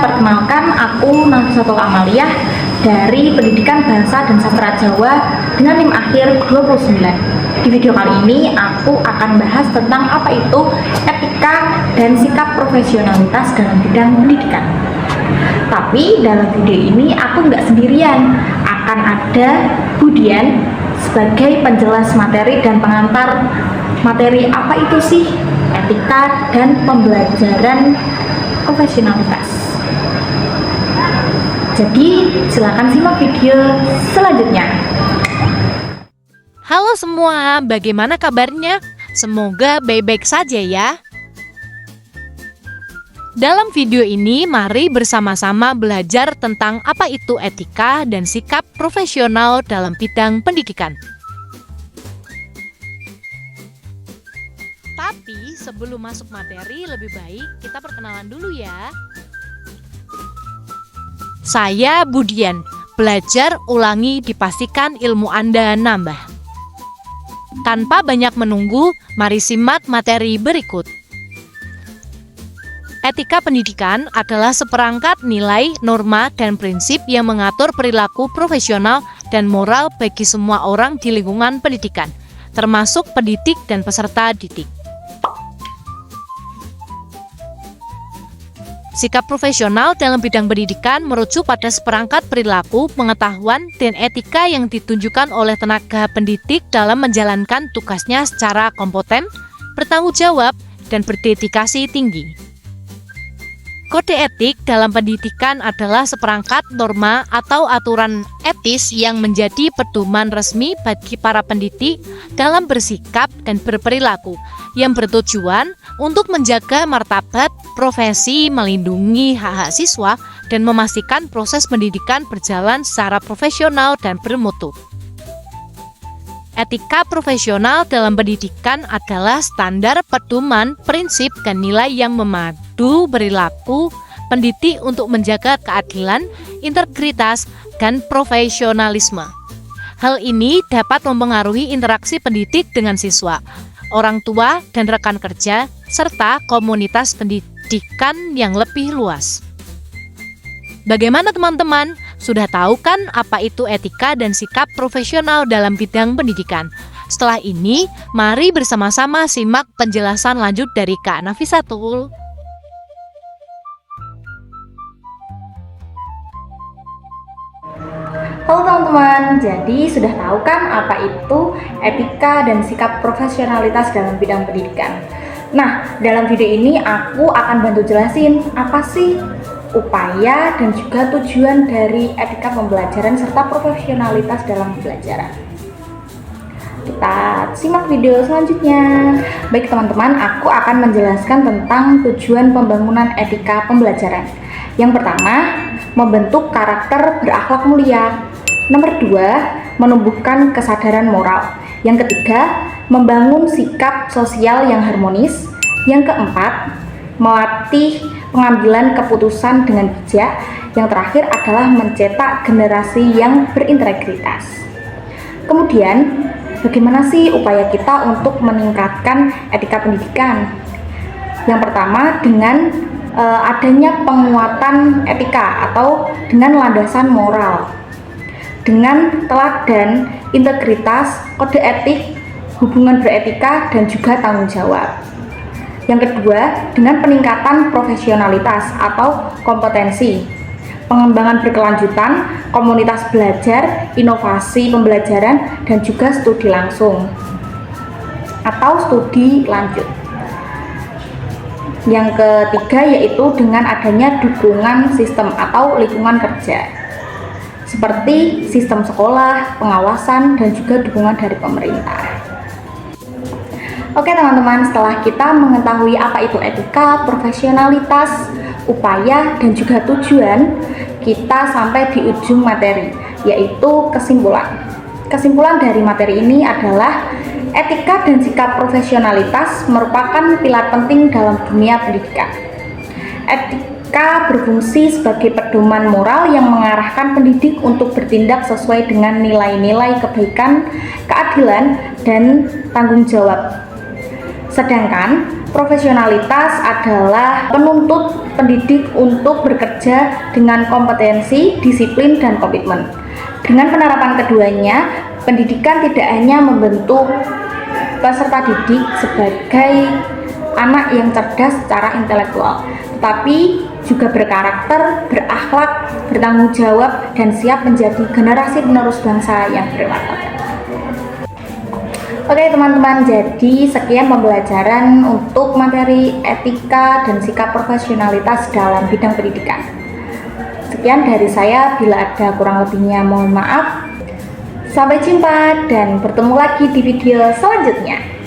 perkenalkan, aku Nafsatul Amalia dari Pendidikan Bahasa dan Sastra Jawa dengan NIM akhir 29. Di video kali ini aku akan bahas tentang apa itu etika dan sikap profesionalitas dalam bidang pendidikan. Tapi dalam video ini aku nggak sendirian, akan ada Budian sebagai penjelas materi dan pengantar materi apa itu sih etika dan pembelajaran profesionalitas. Jadi silakan simak video selanjutnya. Halo semua, bagaimana kabarnya? Semoga baik-baik saja ya. Dalam video ini, mari bersama-sama belajar tentang apa itu etika dan sikap profesional dalam bidang pendidikan. Tapi sebelum masuk materi, lebih baik kita perkenalan dulu ya. Saya Budian, belajar ulangi dipastikan ilmu Anda nambah. Tanpa banyak menunggu, mari simak materi berikut. Etika pendidikan adalah seperangkat nilai, norma, dan prinsip yang mengatur perilaku profesional dan moral bagi semua orang di lingkungan pendidikan, termasuk pendidik dan peserta didik. Sikap profesional dalam bidang pendidikan merujuk pada seperangkat perilaku, pengetahuan, dan etika yang ditunjukkan oleh tenaga pendidik dalam menjalankan tugasnya secara kompeten, bertanggung jawab, dan berdedikasi tinggi. Kode etik dalam pendidikan adalah seperangkat norma atau aturan etis yang menjadi pedoman resmi bagi para pendidik dalam bersikap dan berperilaku, yang bertujuan untuk menjaga martabat profesi, melindungi hak-hak siswa, dan memastikan proses pendidikan berjalan secara profesional dan bermutu. Etika profesional dalam pendidikan adalah standar pedoman, prinsip, dan nilai yang memadu perilaku pendidik untuk menjaga keadilan, integritas, dan profesionalisme. Hal ini dapat mempengaruhi interaksi pendidik dengan siswa, orang tua, dan rekan kerja, serta komunitas pendidikan yang lebih luas. Bagaimana teman-teman? Sudah tahu kan apa itu etika dan sikap profesional dalam bidang pendidikan? Setelah ini, mari bersama-sama simak penjelasan lanjut dari Kak Nafisatul. Halo teman-teman, jadi sudah tahu kan apa itu etika dan sikap profesionalitas dalam bidang pendidikan? Nah, dalam video ini aku akan bantu jelasin apa sih upaya dan juga tujuan dari etika pembelajaran serta profesionalitas dalam pembelajaran. Kita simak video selanjutnya. Baik teman-teman, aku akan menjelaskan tentang tujuan pembangunan etika pembelajaran. Yang pertama, membentuk karakter berakhlak mulia. Nomor 2, menumbuhkan kesadaran moral. Yang ketiga, membangun sikap sosial yang harmonis. Yang keempat, melatih pengambilan keputusan dengan bijak. Yang terakhir adalah mencetak generasi yang berintegritas. Kemudian, bagaimana sih upaya kita untuk meningkatkan etika pendidikan? Yang pertama, dengan adanya penguatan etika atau dengan landasan moral, dengan teladan, integritas, kode etik, hubungan beretika, dan juga tanggung jawab. Yang kedua, dengan peningkatan profesionalitas atau kompetensi, pengembangan berkelanjutan, komunitas belajar, inovasi pembelajaran, dan juga studi langsung atau studi lanjut. Yang ketiga yaitu dengan adanya dukungan sistem atau lingkungan kerja, seperti sistem sekolah, pengawasan, dan juga dukungan dari pemerintah. Oke teman-teman, setelah kita mengetahui apa itu etika, profesionalitas, upaya, dan juga tujuan, kita sampai di ujung materi, yaitu kesimpulan. Kesimpulan dari materi ini adalah etika dan sikap profesionalitas merupakan pilar penting dalam dunia pendidikan. Etika berfungsi sebagai pedoman moral yang mengarahkan pendidik untuk bertindak sesuai dengan nilai-nilai kebaikan, keadilan, dan tanggung jawab. Sedangkan Profesionalitas adalah penuntut pendidik untuk bekerja dengan kompetensi, disiplin, dan komitmen. Dengan penerapan keduanya, pendidikan tidak hanya membentuk peserta didik sebagai anak yang cerdas secara intelektual, tetapi juga berkarakter, berakhlak, bertanggung jawab, dan siap menjadi generasi penerus bangsa yang bermartabat. Oke teman-teman, jadi sekian pembelajaran untuk materi etika dan sikap profesionalitas dalam bidang pendidikan. Sekian dari saya, bila ada kurang lebihnya mohon maaf. Sampai jumpa dan bertemu lagi di video selanjutnya.